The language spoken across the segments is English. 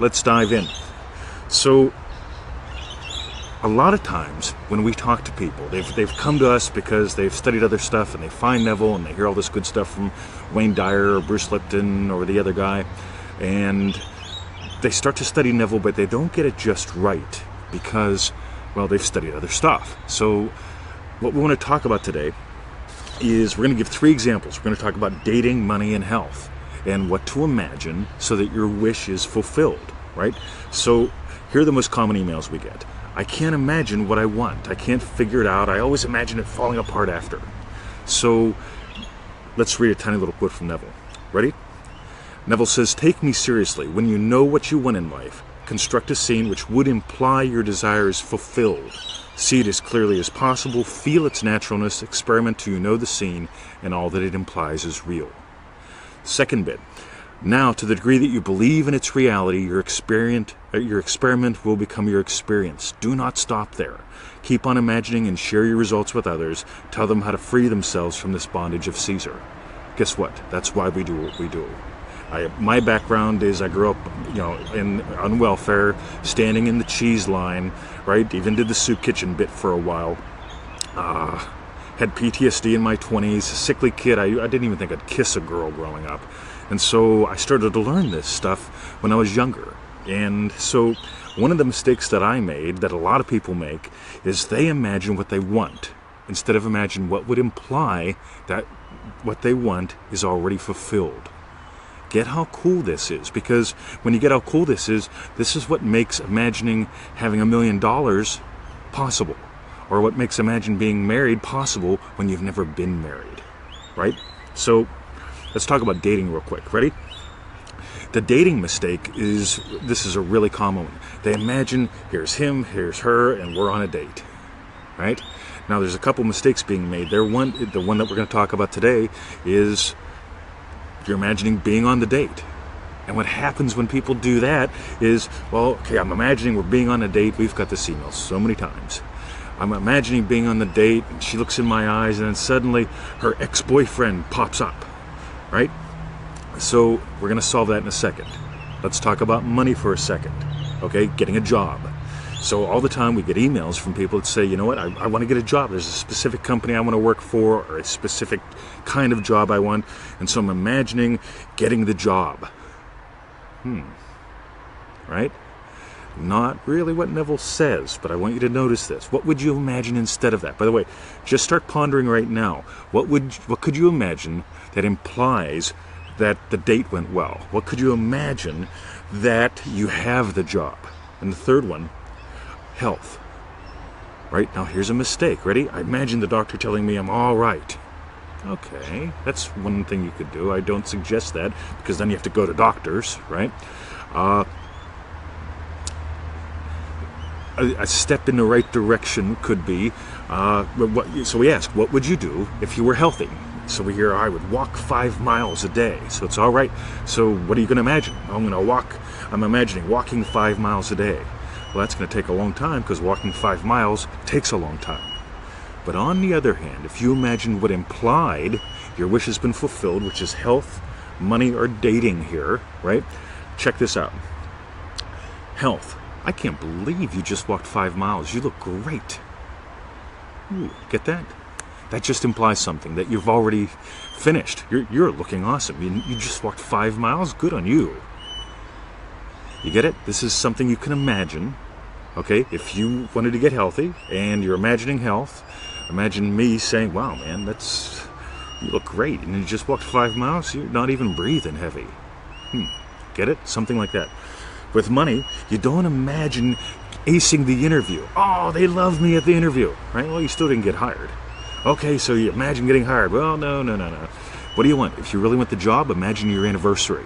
let's dive in. So, a lot of times when we talk to people, they've come to us because they've studied other stuff and they find Neville and they hear all this good stuff from Wayne Dyer or Bruce Lipton or the other guy, and they start to study Neville, but they don't get it just right because, well, they've studied other stuff. So what we want to talk about today is we're going to give 3 examples. We're going to talk about dating, money, and health, and what to imagine so that your wish is fulfilled, right? So here are the most common emails we get. I can't imagine what I want. I can't figure it out. I always imagine it falling apart after. So let's read a tiny little quote from Neville. Ready? Neville says, "Take me seriously. When you know what you want in life, construct a scene which would imply your desire is fulfilled. See it as clearly as possible, feel its naturalness, experiment till you know the scene and all that it implies is real." Second bit. Now, to the degree that you believe in its reality, your experiment will become your experience. Do not stop there. Keep on imagining and share your results with others. Tell them how to free themselves from this bondage of Caesar. Guess what? That's why we do what we do. My background is I grew up, on welfare, standing in the cheese line, right? Even did the soup kitchen bit for a while. Had PTSD in my 20s, a sickly kid. I didn't even think I'd kiss a girl growing up. And so I started to learn this stuff when I was younger. And so one of the mistakes that I made, that a lot of people make, is they imagine what they want instead of imagine what would imply that what they want is already fulfilled. Get how cool this is, because when you get how cool this is what makes imagining having $1 million possible, or what makes imagine being married possible when you've never been married, right? So let's talk about dating real quick. Ready? The dating mistake is a really common one. They imagine here's him, here's her, and we're on a date, right? Now there's a couple mistakes being made. The one that we're going to talk about today is you're imagining being on the date. And what happens when people do that is, well, okay, I'm imagining we're being on a date. We've got this email so many times. I'm imagining being on the date, and she looks in my eyes, and then suddenly her ex-boyfriend pops up, right? So we're going to solve that in a second. Let's talk about money for a second, okay? Getting a job. So all the time we get emails from people that say, you know what, I want to get a job. There's a specific company I want to work for, or a specific kind of job I want, and so I'm imagining getting the job. Right? Not really what Neville says, but I want you to notice this. What would you imagine instead of that? By the way, just start pondering right now. What could you imagine that implies that the date went well? What could you imagine that you have the job? And the third one, health. Right? Now here's a mistake. Ready? I imagine the doctor telling me I'm all right. Okay, that's one thing you could do. I don't suggest that, because then you have to go to doctors, right? A step in the right direction could be, so we ask, what would you do if you were healthy? So we hear, I would walk 5 miles a day. So it's all right. So what are you going to imagine? I'm imagining walking 5 miles a day. Well, that's going to take a long time, because walking 5 miles takes a long time. But on the other hand, if you imagine what implied your wish has been fulfilled, which is health, money, or dating here, right? Check this out. Health. I can't believe you just walked 5 miles. You look great. Ooh, get that? That just implies something, that you've already finished. You're looking awesome. You just walked 5 miles. Good on you. You get it? This is something you can imagine. Okay, if you wanted to get healthy and you're imagining health, imagine me saying, wow, man, you look great. And you just walked 5 miles, you're not even breathing heavy. Get it? Something like that. With money, you don't imagine acing the interview. Oh, they love me at the interview, right? Well, you still didn't get hired. Okay, so you imagine getting hired. Well, no. What do you want? If you really want the job, imagine your anniversary.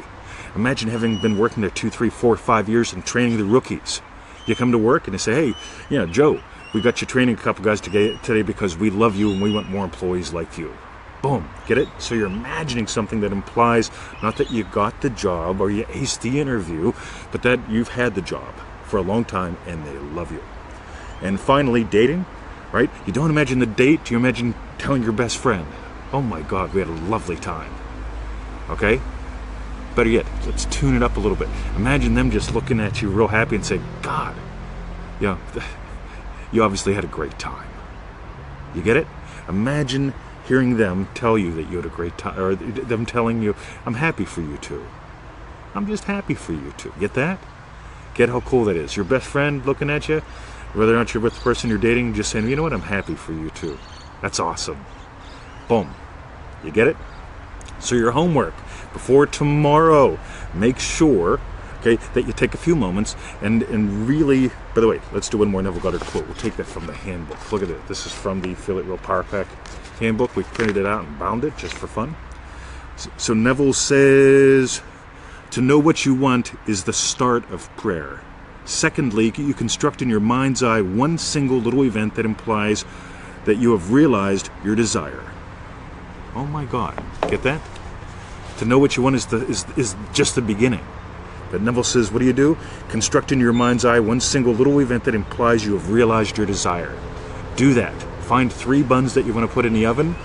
Imagine having been working there 2, 3, 4, 5 years and training the rookies. You come to work and they say, hey, Joe, we got you training a couple guys today because we love you and we want more employees like you. Boom, get it? So you're imagining something that implies not that you got the job or you aced the interview, but that you've had the job for a long time and they love you. And finally, dating, right? You don't imagine the date, you imagine telling your best friend, oh my God, we had a lovely time. Okay? Better yet, let's tune it up a little bit. Imagine them just looking at you real happy and say, God, you obviously had a great time. You get it? Imagine hearing them tell you that you had a great time, or them telling you, I'm happy for you too. I'm just happy for you too. Get that? Get how cool that is. Your best friend looking at you, whether or not you're with the person you're dating, just saying, you know what, I'm happy for you too. That's awesome. Boom. You get it? So your homework before tomorrow, make sure, okay, that you take a few moments and really, by the way, let's do one more Neville Goddard quote. We'll take that from the handbook. Look at it. This is from the Feel It Real Power Pack handbook. We printed it out and bound it just for fun. So Neville says, to know what you want is the start of prayer. Secondly, you construct in your mind's eye one single little event that implies that you have realized your desire. Oh my God, get that? To know what you want is just the beginning. But Neville says, what do? Construct in your mind's eye one single little event that implies you have realized your desire. Do that. Find 3 buns that you want to put in the oven.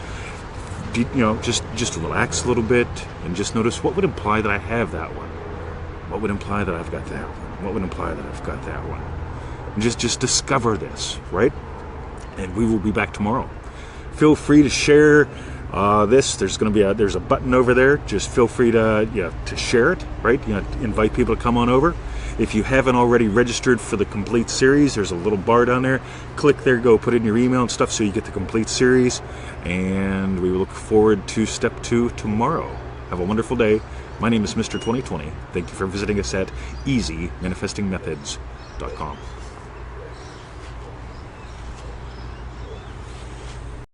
Just relax a little bit and just notice what would imply that I have that one. What would imply that I've got that one? What would imply that I've got that one? And just discover this, right? And we will be back tomorrow. Feel free to share this. There's a button over there. Just feel free to share it, right? Invite people to come on over. If you haven't already registered for the complete series, there's a little bar down there. Click there, go put in your email and stuff so you get the complete series. And we will look forward to step 2 tomorrow. Have a wonderful day. My name is Mr. 2020. Thank you for visiting us at easymanifestingmethods.com.